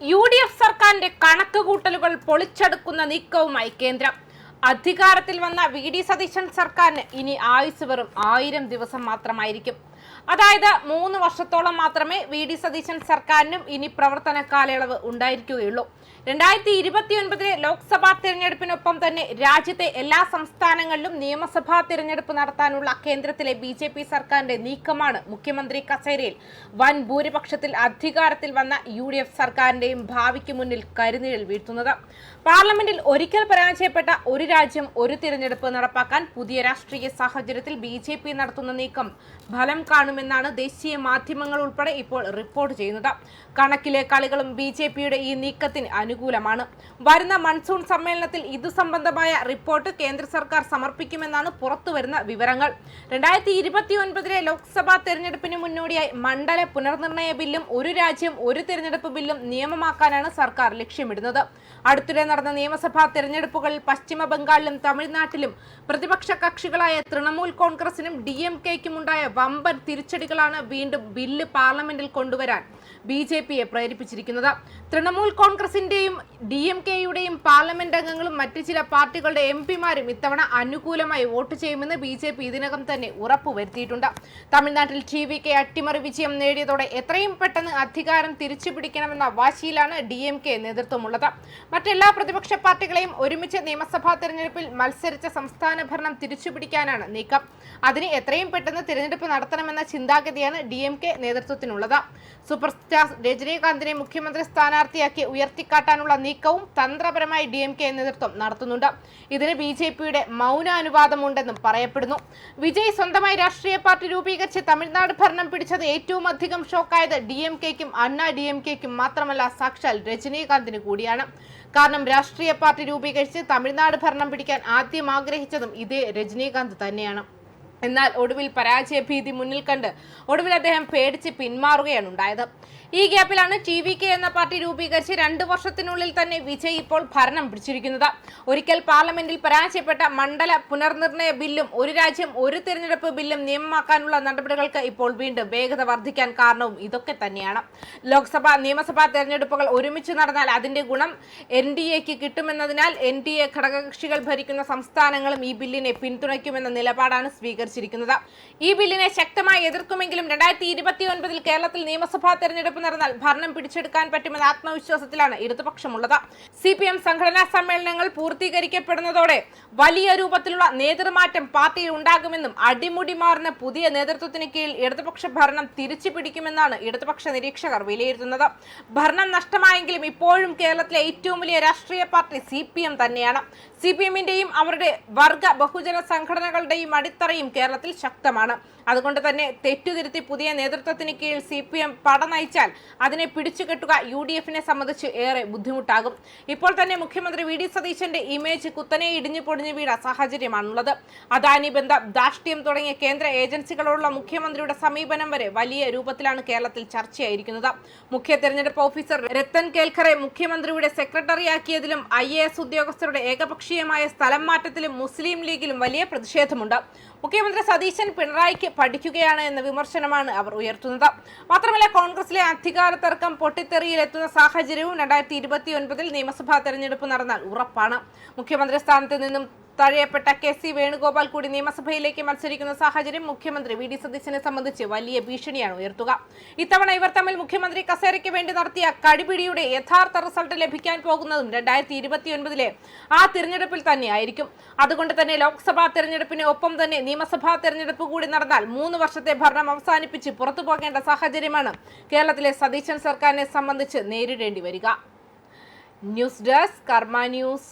UDF സർക്കാരിന്റെ കണക്കുകൂട്ടലുകൾ പൊളിച്ചെടുക്കുന്ന നീക്കവുമായി കേന്ദ്രം. അധികാരത്തിൽ വന്ന VD സതീശൻ സർക്കാരിന് ഇനി ആയുസ് വെറും 1000 ദിവസം മാത്രമായിരിക്കും. അതായത് 3 വർഷത്തോളം മാത്രമേ VD സതീശൻ സർക്കാരിനും ഇനി പ്രവർത്തന കാലയളവ് ഉണ്ടായിരിക്കുകയുള്ളൂ. 2029 ലോക്സഭാ തിരഞ്ഞെടുപ്പിനൊപ്പം തന്നെ രാജ്യത്തെ എല്ലാ സംസ്ഥാനങ്ങളിലും നിയമസഭാ തിരഞ്ഞെടുപ്പ് നടത്താനുള്ള കേന്ദ്രത്തിലെ BJP സർക്കാരിന്റെ നീക്കമാണ് മുഖ്യമന്ത്രി കസേരയിൽ വൻ ഭൂരിപക്ഷത്തിൽ അധികാരത്തിൽ വന്ന UDF സർക്കാരിന്റെയും ഭാവിക്ക് മുന്നിൽ കരിനിഴൽ വീഴ്ത്തുന്നത്. പാർലമെന്റിൽ ഒരിക്കൽ പരാജയപ്പെട്ട ഒരു രാജ്യം ഒരു തിരഞ്ഞെടുപ്പ് നടപ്പാക്കാൻ പുതിയ രാഷ്ട്രീയ സാഹചര്യത്തിൽ BJP നടത്തുന്ന നീക്കം ഫലം കാണുമെന്നാണ് ദേശീയ മാധ്യമങ്ങൾ ഉൾപ്പെടെ ഇപ്പോൾ റിപ്പോർട്ട് ചെയ്യുന്നത്. കണക്കിലെ കളികളും BJPയുടെ ഈ നീക്കത്തിന് അനുകൂലമാണ്. വരുന്ന മൺസൂൺ സമ്മേളനത്തിൽ ഇതു സംബന്ധമായ റിപ്പോർട്ട് കേന്ദ്ര സർക്കാർ സമർപ്പിക്കുമെന്നാണ് പുറത്തുവരുന്ന വിവരങ്ങൾ. 2029 ലോക്സഭാ തെരഞ്ഞെടുപ്പിന് മുന്നോടിയായി മണ്ഡല പുനർനിർണയ ബില്ലും ഒരു രാജ്യം ഒരു തിരഞ്ഞെടുപ്പ് ബില്ലും നിയമമാക്കാനാണ് സർക്കാർ ലക്ഷ്യമിടുന്നത്. അടുത്തിടെ നടന്ന നിയമസഭാ തെരഞ്ഞെടുപ്പുകളിൽ പശ്ചിമ ബംഗാളിലും തമിഴ്നാട്ടിലും പ്രതിപക്ഷ കക്ഷികളായ തൃണമൂൽ കോൺഗ്രസിനും DMKയ്ക്കും ഉണ്ടായ വമ്പൻ തിരിച്ചടികളാണ് വീണ്ടും ബില്ല് പാർലമെന്റിൽ കൊണ്ടുവരാൻ BJPയെ പ്രേരിപ്പിച്ചിരിക്കുന്നത്. തൃണമൂൽ കോൺഗ്രസിന്റെയും DMKയുടെയും പാർലമെന്റ് അംഗങ്ങളും മറ്റു ചില പാർട്ടികളുടെ MPമാരും ഇത്തവണ അനുകൂലമായി വോട്ട് ചെയ്യുമെന്ന് BJP ഇതിനകം തന്നെ ഉറപ്പുവരുത്തിയിട്ടുണ്ട്. തമിഴ്നാട്ടിൽ TVK അട്ടിമറി വിജയം നേടിയതോടെ എത്രയും പെട്ടെന്ന് അധികാരം തിരിച്ചുപിടിക്കണമെന്ന വാശിയിലാണ് DMK നേതൃത്വമുള്ളത്. മറ്റെല്ലാ പ്രതിപക്ഷ പാർട്ടികളെയും ഒരുമിച്ച് നിയമസഭാ തെരഞ്ഞെടുപ്പിൽ മത്സരിച്ച സംസ്ഥാന ഭരണം തിരിച്ചുപിടിക്കാനാണ് നീക്കം. അതിന് എത്രയും പെട്ടെന്ന് തിരഞ്ഞെടുപ്പ് നടത്തണമെന്ന ചിന്താഗതിയാണ് DMK നേതൃത്വത്തിനുള്ളത്. സൂപ്പർ സ്റ്റാർ രജനീകാന്തിനെ മുഖ്യമന്ത്രി സ്ഥാനാർത്ഥിയാക്കി ഉയർത്തിക്കാട്ടാനുള്ള നീക്കവും തന്ത്രപരമായി DMK നേതൃത്വം നടത്തുന്നുണ്ട്. ഇതിന് BJPയുടെ മൗനാനുവാദമുണ്ടെന്നും പറയപ്പെടുന്നു. വിജയ് സ്വന്തമായി രാഷ്ട്രീയ പാർട്ടി രൂപീകരിച്ച് തമിഴ്നാട് ഭരണം പിടിച്ചത് ഏറ്റവും അധികം ഷോക്കായത് DMKയ്ക്കും അണ്ണാ DMKയ്ക്കും മാത്രമല്ല സാക്ഷാൽ രജനീകാന്തിന് കൂടിയാണ്. കാരണം രാഷ്ട്രീയ പാർട്ടി രൂപീകരിച്ച് തമിഴ്നാട് ഭരണം പിടിക്കാൻ ആദ്യം ആഗ്രഹിച്ചതും ഇതേ രജനീകാന്ത് തന്നെയാണ്. എന്നാൽ ഒടുവിൽ പരാജയ ഭീതി മുന്നിൽ കണ്ട് ഒടുവിൽ അദ്ദേഹം പേടിച്ച് പിന്മാറുകയാണ് ഉണ്ടായത്. ഈ ഗ്യാപ്പിലാണ് TVK എന്ന പാർട്ടി രൂപീകരിച്ച് 2 വർഷത്തിനുള്ളിൽ തന്നെ വിജയ് ഇപ്പോൾ ഭരണം പിടിച്ചിരിക്കുന്നത്. ഒരിക്കൽ പാർലമെന്റിൽ പരാജയപ്പെട്ട മണ്ഡല പുനർനിർണയ ബില്ലും ഒരു രാജ്യം ഒരു തിരഞ്ഞെടുപ്പ് ബില്ലും നിയമമാക്കാനുള്ള നടപടികൾക്ക് ഇപ്പോൾ വീണ്ടും വേഗത വർദ്ധിക്കാൻ കാരണവും ഇതൊക്കെ തന്നെയാണ്. ലോക്സഭാ നിയമസഭാ തെരഞ്ഞെടുപ്പുകൾ ഒരുമിച്ച് നടന്നാൽ അതിന്റെ ഗുണം NDAക്ക് കിട്ടുമെന്നതിനാൽ NDA ഘടകകക്ഷികൾ ഭരിക്കുന്ന സംസ്ഥാനങ്ങളും ഈ ബില്ലിനെ പിന്തുണയ്ക്കുമെന്ന നിലപാടാണ് സ്വീകരിച്ചിരിക്കുന്നത്. ഈ ബില്ലിനെ ശക്തമായി എതിർക്കുമെങ്കിലും 2029 കേരളത്തിൽ നിയമസഭാ തെരഞ്ഞെടുപ്പ് നടന്നാൽ ഭരണം പിടിച്ചെടുക്കാൻ പറ്റുമെന്ന ആത്മവിശ്വാസത്തിലാണ് ഇടതുപക്ഷമുള്ളത്. CPM സംഘടനാ സമ്മേളനങ്ങൾ പൂർത്തീകരിക്കപ്പെടുന്നതോടെ വലിയ രൂപത്തിലുള്ള നേതൃമാറ്റം പാർട്ടിയിൽ ഉണ്ടാകുമെന്നും അടിമുടി മാറുന്ന പുതിയ നേതൃത്വത്തിന് കീഴിൽ ഇടതുപക്ഷ ഭരണം തിരിച്ചു പിടിക്കുമെന്നാണ് ഇടതുപക്ഷ നിരീക്ഷകർ വിലയിരുത്തുന്നത്. ഭരണം നഷ്ടമായെങ്കിലും ഇപ്പോഴും കേരളത്തിലെ ഏറ്റവും വലിയ രാഷ്ട്രീയ പാർട്ടി CPM തന്നെയാണ്. CPMന്റെയും അവരുടെ വർഗ ബഹുജന സംഘടനകളുടെയും അടിത്തറയും കേരളത്തിൽ ശക്തമാണ്. അതുകൊണ്ട് തന്നെ തെറ്റുതിരുത്തി പുതിയ നേതൃത്വത്തിന് കീഴിൽ CPM പട നയിച്ചാൽ അതിനെ പിടിച്ചുകെട്ടുക UDFനെ സംബന്ധിച്ച് ഏറെ ബുദ്ധിമുട്ടാകും. ഇപ്പോൾ തന്നെ മുഖ്യമന്ത്രി VD സതീശന്റെ ഇമേജ് കുത്തനെ ഇടിഞ്ഞു പൊടിഞ്ഞു വീണ സാഹചര്യമാണുള്ളത്. അദാനി ബന്ധം, ധാർഷ്ട്യം തുടങ്ങിയ കേന്ദ്ര ഏജൻസികളോടുള്ള മുഖ്യമന്ത്രിയുടെ സമീപനം വരെ വലിയ രൂപത്തിലാണ് കേരളത്തിൽ ചർച്ചയായിരിക്കുന്നത്. മുഖ്യ തെരഞ്ഞെടുപ്പ് ഓഫീസർ രത്തൻ കേൽഖറെ മുഖ്യമന്ത്രിയുടെ സെക്രട്ടറിയാക്കിയതിലും IAS ഉദ്യോഗസ്ഥരുടെ ഏകപക്ഷീയമായ സ്ഥലം മാറ്റത്തിലും മുസ്ലിം ലീഗിലും വലിയ പ്രതിഷേധമുണ്ട്. മുഖ്യമന്ത്രി സതീശൻ പിണറായിക്ക് പഠിക്കുകയാണ് എന്ന വിമർശനമാണ് അവർ ഉയർത്തുന്നത്. മാത്രമല്ല കോൺഗ്രസിലെ അധികാര തർക്കം പൊട്ടിത്തെറിയിലെത്തുന്ന സാഹചര്യവും 2029 നിയമസഭാ തെരഞ്ഞെടുപ്പ് നടന്നാൽ ഉറപ്പാണ്. മുഖ്യമന്ത്രി സ്ഥാനത്ത് നിന്നും തഴയപ്പെട്ട KC വേണുഗോപാൽ കൂടി നിയമസഭയിലേക്ക് മത്സരിക്കുന്ന സാഹചര്യം മുഖ്യമന്ത്രി VD സതീശനെ സംബന്ധിച്ച് വലിയ ഭീഷണിയാണ് ഉയർത്തുക. ഇത്തവണ ഇവർ തമ്മിൽ മുഖ്യമന്ത്രി കസേരയ്ക്ക് വേണ്ടി നടത്തിയ കടിപിടിയുടെ യഥാർത്ഥ റിസൾട്ട് ലഭിക്കാൻ പോകുന്നതും 2029 ആ തിരഞ്ഞെടുപ്പിൽ തന്നെയായിരിക്കും. അതുകൊണ്ട് തന്നെ ലോക്സഭാ തെരഞ്ഞെടുപ്പിന് ഒപ്പം തന്നെ നിയമസഭാ തെരഞ്ഞെടുപ്പ് കൂടി നടന്നാൽ 3 വർഷത്തെ ഭരണം അവസാനിപ്പിച്ച് പുറത്തു പോകേണ്ട സാഹചര്യമാണ് കേരളത്തിലെ സതീശൻ സർക്കാരിനെ സംബന്ധിച്ച് നേരിടേണ്ടി വരിക. ന്യൂസ് ഡെസ്ക് കർമ്മ ന്യൂസ്.